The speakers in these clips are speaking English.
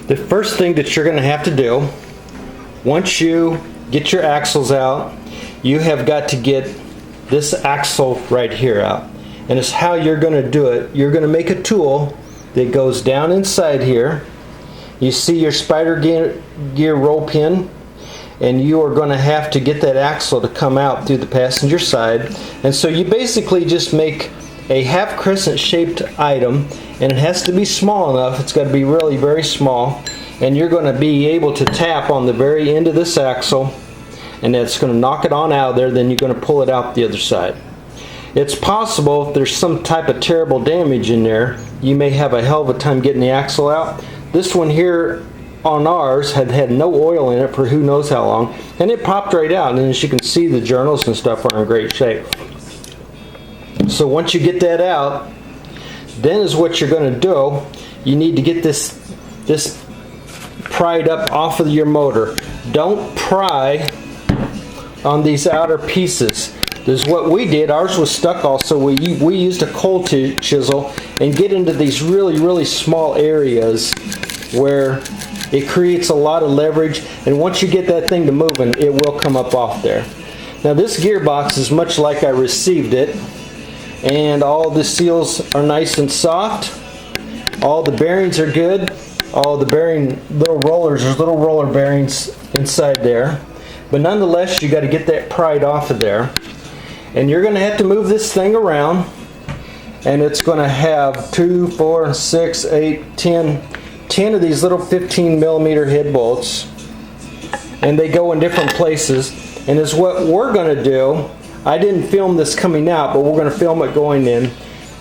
The first thing that you're going to have to do, once you get your axles out, you have got to get this axle right here out. And it's how you're going to do it. You're going to make a tool that goes down inside here. You see your spider gear roll pin, and you are going to have to get that axle to come out through the passenger side. And so you basically just make a half crescent shaped item, and it has to be small enough. It's got to be really very small, and you're going to be able to tap on the very end of this axle, and that's going to knock it on out of there. Then you're going to pull it out the other side. It's possible if there's some type of terrible damage in there, you may have a hell of a time getting the axle out. This one here on ours had no oil in it for who knows how long, and it popped right out, and as you can see, the journals and stuff are in great shape. So once you get that out, then is what you're going to do. You need to get this pried up off of your motor. Don't pry on these outer pieces. This is what we did. Ours was stuck also. We used a cold chisel and get into these really small areas where it creates a lot of leverage, and once you get that thing to moving, it will come up off there. Now this gearbox is much like I received it, and all the seals are nice and soft. All the bearings are good. All the bearing little rollers, there's little roller bearings inside there. But nonetheless, you got to get that pried off of there. And you're going to have to move this thing around, and it's going to have 2, 4, 6, 8, 10 of these little 15mm head bolts, and they go in different places. And is what we're going to do. I didn't film this coming out, but we're going to film it going in.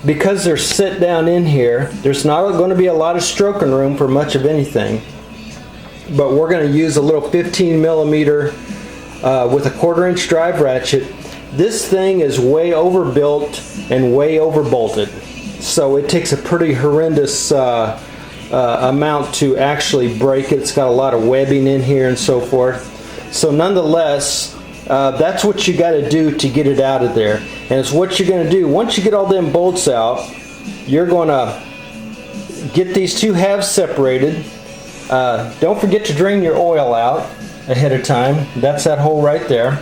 Because they're set down in here, there's not going to be a lot of stroking room for much of anything. But we're going to use a little 15mm with a 1/4" drive ratchet. This thing is way overbuilt and way overbolted. So it takes a pretty horrendous amount to actually break it. It's got a lot of webbing in here and so forth. So nonetheless, that's what you got to do to get it out of there. And it's what you're going to do. Once you get all them bolts out, you're going to get these two halves separated. Don't forget to drain your oil out ahead of time. That's that hole right there.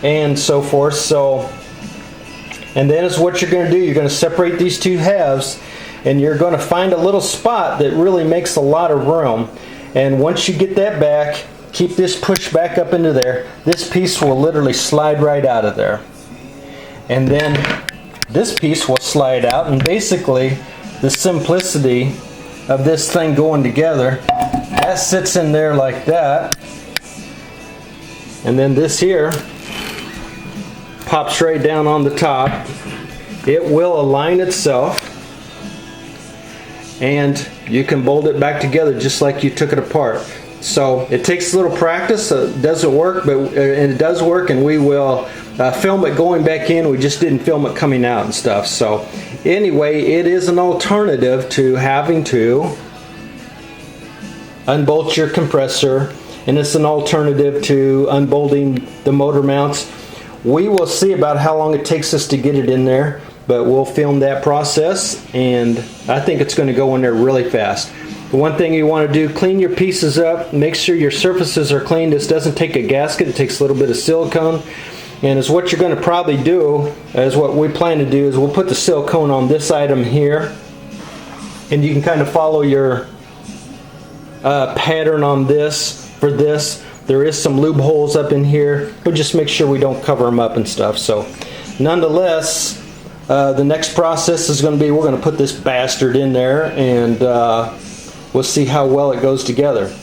And so forth. And then is what you're going to do. You're going to separate these two halves, and you're going to find a little spot that really makes a lot of room. And once you get that back, keep this pushed back up into there. This piece will literally slide right out of there. And then this piece will slide out, and basically the simplicity of this thing going together, that sits in there like that. And then this here pops right down on the top. It will align itself, and you can bolt it back together just like you took it apart. So it takes a little practice. It doesn't work, but it does work, and we will film it going back in. We just didn't film it coming out and stuff. So anyway, it is an alternative to having to unbolt your compressor, and it's an alternative to unbolting the motor mounts. We will see about how long it takes us to get it in there, but we'll film that process, and I think it's going to go in there really fast. The one thing you want to do, clean your pieces up, make sure your surfaces are clean. This doesn't take a gasket, it takes a little bit of silicone. And is what you're going to probably do, is what we plan to do, is we'll put the silicone on this item here, and you can kind of follow your pattern on this. For this, there is some lube holes up in here, but just make sure we don't cover them up and stuff. So nonetheless, the next process is going to be, we're going to put this bastard in there, and we'll see how well it goes together.